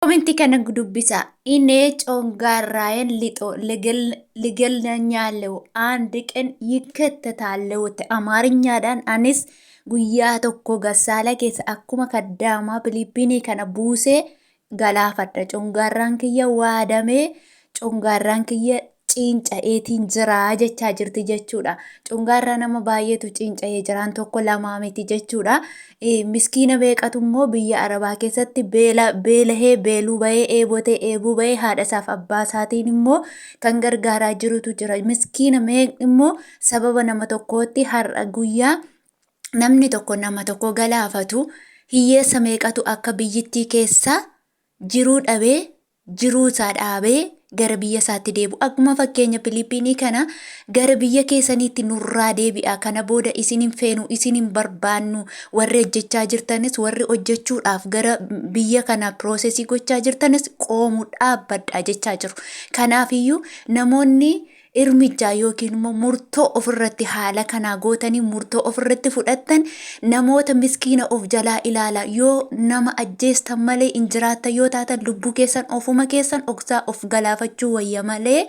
Kominti kana dubbisa inni congaarraayen lixo legal nyaaleው አንድ ቀን ይከተታለውት አማርኛadhaan anis guyyaa tokko gasaala keessa akkuma kaddaamaa Philippiinii kana buusee galaafadha. Congaarraan kiyya waadamee congaarraan kiyya ciinca'eetiin jiraa jechaa jirti jechuudha. Congaarraa nama baay'eetu ciinca'ee jiraan tokko lamaa miti jechuudha. Miskiina beeqatu immoo biyya arabaa keessatti beelahee beeluu bahee eebotee eebuu bahee haadha isaaf abbaa isaatiin immoo kan gargaaraa jirutu jira. Miskiina immoo sababa nama tokkootti har'a guyyaa namni tokko nama tokko galaafatu hiyyeessa meeqatu akka biyyittii keessa jiruu dhabee jiruu isaa dhaabee gara biyya isaatti deebi'u. Akkuma fakkeenya Philippiinii kana gara biyya keessaniitti nurraa deebi'a. Kana booda isinin feenu isinin barbaannu warri hojjechaa jirtanis warri hojjechuudhaaf gara biyya kana piroosesii gochaa jirtanis qoomuu dhaabbadha jechaa jiru. Kanaafiyyuu namoonni irmijaa yookiin immoo murtoo ofirratti haala kanaa gootanii murtoo ofirratti fudhattan namoota miskiina of jalaa ilaala. Yoo nama ajjeestan malee injiraata yoo taatan lubbuu keessan ofuma keessan oksaa of galaafachuu wayya malee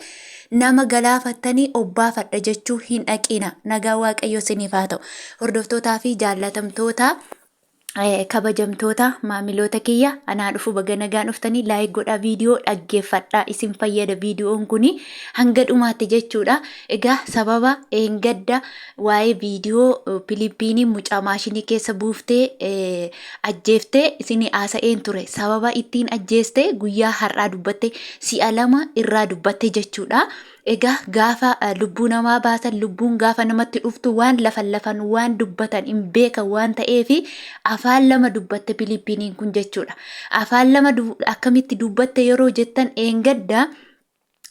nama galaafattanii obbaafadha jechuu hin dhaqina. Nagaa Waaqayyo isiniif haa ta'u. Hordoftootaa fi jaallatamtoota kabajamtoota maamiloota kiyya anaa dhufu baga nagaan dhuftanii laayik godhaa viidiyoo dhaggeeffadhaa isin fayyada viidiyoon kuni hanga dhumaatti jechuudha. Egaa sababa gadda waa'ee viidiyoo Philippiinii mucaa maashinii keessa buuftee ajjeeftee isin haasa'een ture. Sababa ittiin ajjeeste guyyaa har'aa dubbatte si'a 2 irraa dubbatte jechuudha. Egaa gaafa lubbuu namaa baasan lubbuun gaafa namatti dhuftu waan lafan waan dubbatan hin beekan waan ta'eef afaan 2 dubbatte Philippiiniin kun jechuudha. Afaan 2 akkamitti dubbatte yeroo jettan gadda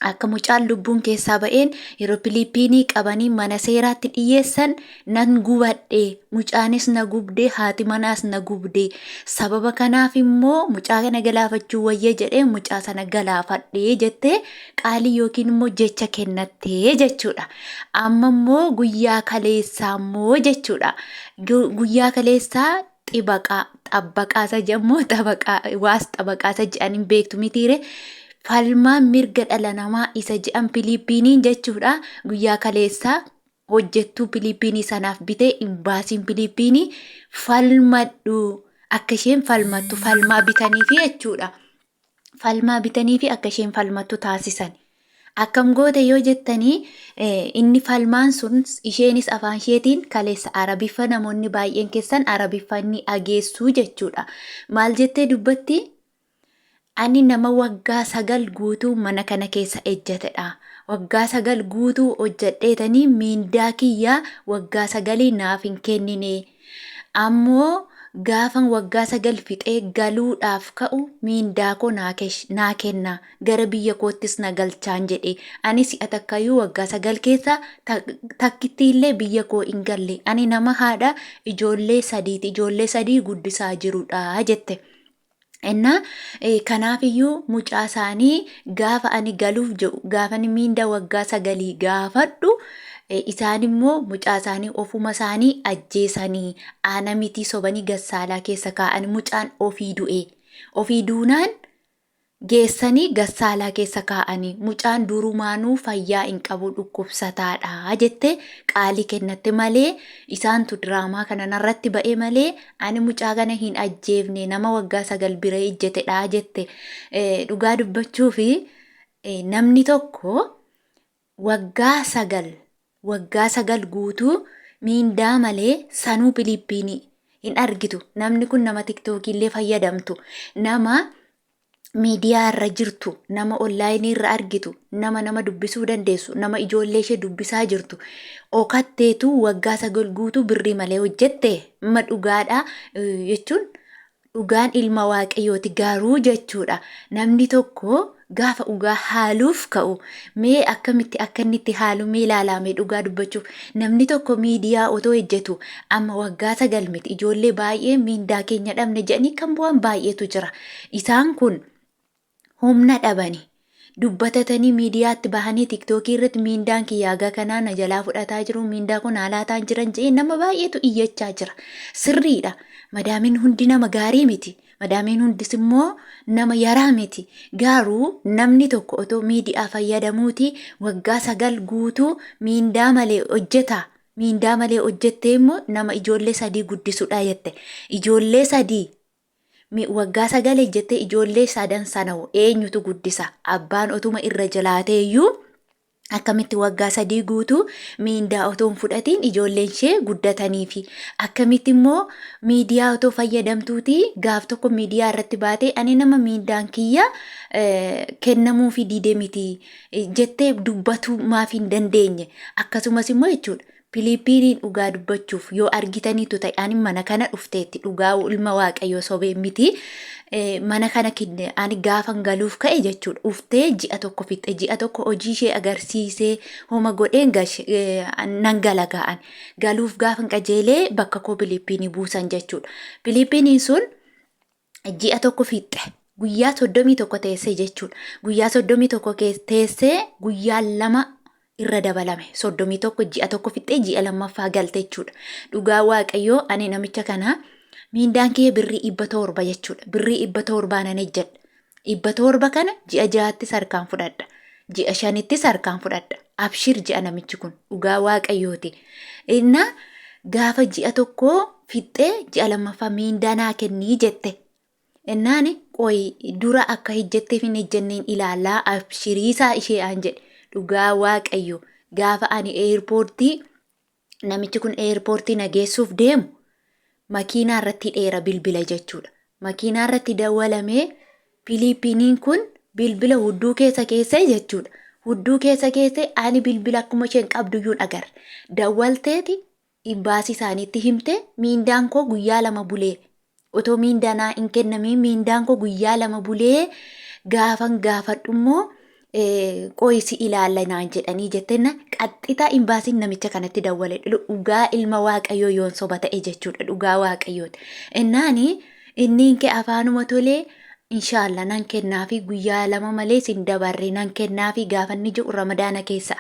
akka mucaan lubbuun keessaa ba'een yeroo Philippiinii qabanii mana seeraatti dhiyeessan nan gubadhe mucaanis na gubdee haati manaas na gubdee sababa kanaaf immoo mucaa kana galaafachuu wayya jedhee mucaa sana galaafadhee jettee qaalii yookiin immoo jecha kennattee jechuudha. Amma immoo guyyaa kaleessaa immoo jechuudha. Guyyaa kaleessaa xabbaqaasa jedhamoo xabbaqaasa jedhaniin beektu mitiire. Falmaan mirga dhala namaa isa jedhan Philippiiniin jechuudha. Guyyaa kaleessaa hojjettuu Philippiinii sanaaf bitee imbaasiin Philippiinii falmadhu akka isheen falmattu falmaa bitaniifi jechuudha. Falmaa bitaniifi akka isheen falmattu taasisan. Akkam goote yoo jettanii inni falmaan sun isheenis afaan isheetiin kaleessa arabiffa namoonni baay'een keessan arabiffanni ageessuu jechuudha. Maal jettee dubbatti? Ani nama waggaa 9 guutuu mana kana keessa ejjatedha. Waggaa 9 guutuu hojjedheetanii mindaa kiyyaa waggaa 9 naaf hin kennine. Ammoo gaafan waggaa 9 fixee galuudhaaf ka'u mindaa koo naa kenna. Gara biyya koottis na galchaan jedhe. Ani si'a takkayyuu waggaa 9 keessa takkitti illee biyya koo hin galle. Ani nama haadha ijoollee 3 ijoollee 3 guddisaa jirudha jette. Kanaafiyyuu mucaa isaanii gaafa ani galuuf jedhu gaafa mindaa waggaa 9 gaafadhu isaan immoo mucaa isaanii ofuma isaanii ajjeesanii ana miti sobanii gassaalaa keessa kaa'anii mucaan ofii du'e. Ofii duunaan geessanii gassaalaa keessa kaa'anii mucaan durumaanuu fayyaa hin qabu dhukkubsataadha jette qaalii kennatte malee isaantu diraamaa kana narratti ba'e malee ani mucaa kana hin ajjeefne nama waggaa 9 bira ejjetedha jette. Dhugaa dubbachuu fi namni tokko waggaa 9 guutuu mindaa malee sanuu Philippiinii hin argitu. Namni kun nama tiktookii illee fayyadamtu nama miidiyaa irra jirtu nama onlaayinii irra argitu nama dubbisuu dandeessu nama ijoollee ishee dubbisaa jirtu okatteetu waggaa 9 guutuu birrii malee hojjette amma dhugaadha jechuun dhugaan ilma waaqayyooti garuu jechuudha. Namni tokko gaafa dhugaa haaluuf ka'u mee akkamitti akka inni itti haalu mee ilaalame dhugaa dubbachuuf namni tokko miidiyaa otoo hojjetu amma waggaa 9 miti ijoollee baay'ee mindaa keenya dhabne jedhanii kan bu'an baay'eetu jira. Isaan kun humna dhabani dubbatatanii miidiyaatti bahanii tiktookii irratti mindaan kiyyaagaa kanaa na jalaa fudhataa jiru mindaa kun haalaataan jiran jedhee nama baay'eetu iyyachaa jira. Sirriidha. Madaamin hundi nama gaarii miti. Madaamiin hundis immoo nama yaraa miti. Garuu namni tokko otoo miidiyaa fayyadamuuti waggaa 9 guutuu mindaa malee hojjeta. Mindaa malee hojjettee immoo nama ijoollee 3 guddisuudha jette. Ijoollee 3 waggaa 9 jettee ijoollee 3 sana eenyutu guddisa? Abbaan otuma irra jalaateeyyuu akkamitti waggaa 3 guutuu mindaa otoo hin fudhatiin ijoolleen ishee guddatanii fi akkamitti immoo miidiyaa otoo fayyadamtuuti gaaf tokko miidiyaa irratti baatee ani nama mindaan kiyya kennamuu fi didee miti jettee dubbatu maaf hin dandeenye. Akkasumas immoo jechuudha. Philippiiniin dhugaa dubbachuuf yoo argitaniitu ta'e ani mana kana dhufteetti dhugaa ilma waaqayyoo sobee miti. Mana kana ani gaafan galuuf ka'e jechuudha. Dhuftee ji'a tokko fixxe ji'a tokko hojii ishee agarsiisee homa godheen nan galaga'an. Galuuf gaafan qajeelee bakka koo Philippiinii buusan jechuudha. Philippiiniin sun ji'a tokko fixxe. Guyyaa 31 teessee jechuudha. Guyyaa 31 teessee guyyaa 2 irra dabalame 31 ji'a tokko fixxee ji'a lammaffaa galte jechuudha. Dhugaa waaqayyoo ani namicha kana mindaan kee birrii 700 jechuudha. Birrii 700 nan ejjedha. 700 kana ji'a 6tti sarkaan fudhadha. Ji'a 5tti sarkaan fudhadha. Abshir ji'a namichi kun dhugaa waaqayyooti. Inna gaafa ji'a tokko fixxee ji'a lammaffaa mindaa naa kennii jette. Innaani qoy dura akka hojjetteef hin hojjenneen ilaalaa abshiriisaa ishee aan jedhe. Dhugaa waaqayyo gaafa ani eerpoortii namichi kun eerpoortii nageessuuf deemu makiinaa irratti dheera bilbila jechuudha. Makiinaa irratti dawwalamee Philippiiniin kun bilbila hudduu keessa jechuudha. Hudduu keessa ani bilbila akkuma isheen qabduyyuu agarre. Dawwalteeti imbaasii isaaniitti himte mindaan koo guyyaa 2 bulee. Otoo mindaanaa hin kennamiin mindaan koo guyyaa 2 bulee gaafan gaafadhu immoo qoysi ilaallanaan jedhanii jettenna qaxxitaa imbaasiin namicha kanatti dawwale dhugaa ilma waaqayyoo yoon soba ta'e jechuudha. Dhugaa waaqayyooti. Innaani inni kee afaanuma tolee inshaalla nan kennaafi guyyaa 2 malee sin dabarre nan kennaafi gaafanni jiru ramadaana keessa.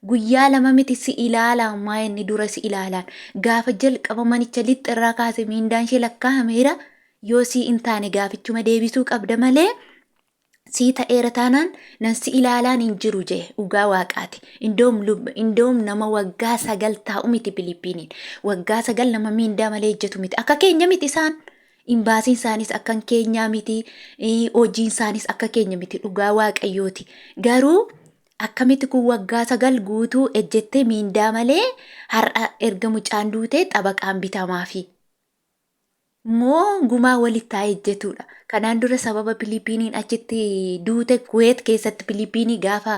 Guyyaa 2 miti si ilaalaan maa inni dura si ilaalaan gaafa jalqaba manicha lixxirraa kaase mindaan ishee lakkaa'ameera yoo si hin taane gaafichuma deebisuu qabda malee. Si ta'eera taanaan nan si ilaalaan hin jiru jee dhugaa waaqaati. Indoom nama waggaa 9 taa'u miti Philippiiniin. Waggaa 9 nama mindaa malee ejjetu miti. Akka keenya miti isaan. Imbaasiin isaanis akka keenyaa miti. Hojiin isaanis akka keenya miti dhugaa waaqayyooti. Garuu akkamitti kun waggaa 9 guutuu ejjettee mindaa malee har'a erga mucaan duutee xabaqaan bitamaafi. Moo gumaa walitti haa ejjetudha. Kanaan dura sababa Philippiiniin achitti duute Kuweet keessatti Philippiinii gaafa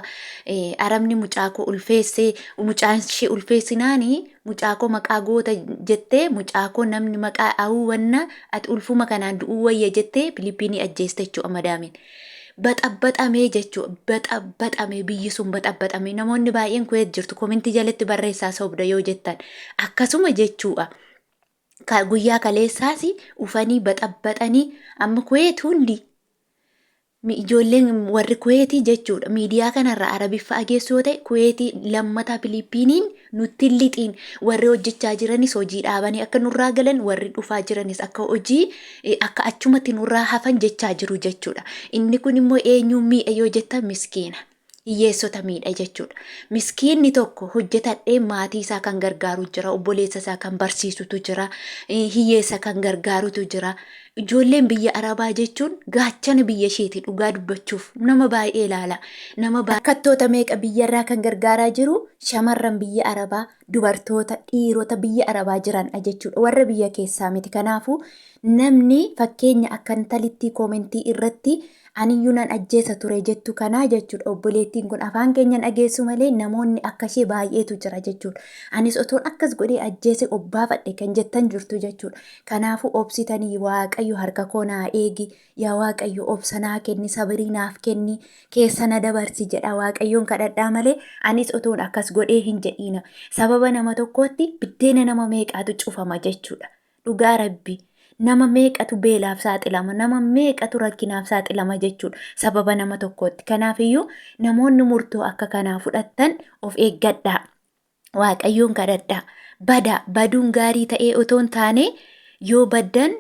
arabni mucaakoo ulfeessee mucaan ishee ulfeessinaanii mucaakoo maqaa goota jettee mucaakoo namni maqaa awwanna ati ulfuma kanaan du'uu wayya jettee Philippiinii ajjeeste jechuudha madaamiin. Baxabbaxamee jechuudha. Baxabbaxamee biyyi sun baxabbaxamee namoonni baay'een Kuweet jirtu komintii jalatti barreessaa sobda yoo jettan akkasuma jechuudha. Guyyaa kaleessaas ufanii baxabbaxanii amma Kuweet hundi ijoolleen warri Kuweetii jechuudha. Miidiyaa kanarraa arabiffa ageessu yoo ta'e Kuweetii lammataa Philippiiniin nutti lixiin warri hojjechaa jiranis hojii dhaabanii akka nurraa galan warri dhufaa jiranis akka hojii akka achumatti nurraa hafan jechaa jiru jechuudha. Inni kun immoo eenyuun miidha yoo jettan miskiina. Hiyyeessota miidha jechuudha. Miskiinni tokko hojjetadhee maatii isaa kan gargaaru jira. Obboleessa isaa kan barsiisutu jira. Hiyyeessa kan gargaarutu jira. Ijoolleen biyya arabaa jechuun gaachana biyya isheeti dhugaa dubbachuuf nama baay'ee ilaala. Nama rakkattoota meeqa biyyarraa kan gargaaraa jiru shamarran biyya arabaa dubartoota dhiirota biyya arabaa jiran jechuudha. Warra biyya keessaa miti. Kanaafuu namni fakkeenya akkantalitti koomentii irratti aniyyuu nan ajjeesa ture jettu kanaa jechuudha. Obboleettiin kun afaan keenyan dhageessu malee namoonni akkashee baay'eetu jira jechuudha. Anis otoon akkas godhee ajjeese obbaafadhe kan jettan jirtu jechuudha. Kanaafuu obsitanii waaqayyo harka koo naa eegi yaa waaqayyo obsa naa kenni sabrii naaf kenni keessa na dabarsi jedha waaqayyoon kadhadhaa malee anis otoon akkas godhee hin jedhiina. Sababa nama tokkootti biddeena nama meeqaatu cufama jechuudha. Dhugaa rabbi. Nama meeqatu beelaaf saaxilama, nama meeqatu rakkinaaf saaxilama jechuudha. Sababa nama tokkootti. Kanaafiyyuu namoonni murtoo akka kanaa fudhattan of eeggadhaa. Waaqayyoon kadhadhaa. Baduun gaarii ta'ee otoon taane yoo baddan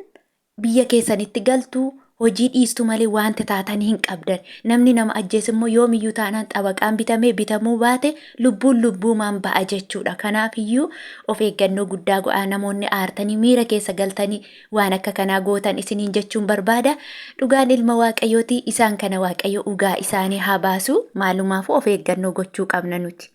biyya keessanitti galtu hojii dhiistu malee wanta taatan hin qabdan. Namni nama ajjeese immoo yoomiyyuu taanaan xabaqaan bitamee bitamuu baate lubbuumaan ba'a jechuudha. Kanaafiyyuu of eeggannoo guddaa go'aa namoonni aartanii miira keessa galtanii waan akka kanaa gootan isiniin jechuun barbaada. Dhugaan ilma Waaqayyooti, isaan kana Waaqayyo dhugaa isaanii haa baasu. Maalumaafuu of eeggannoo gochuu qabna nuti.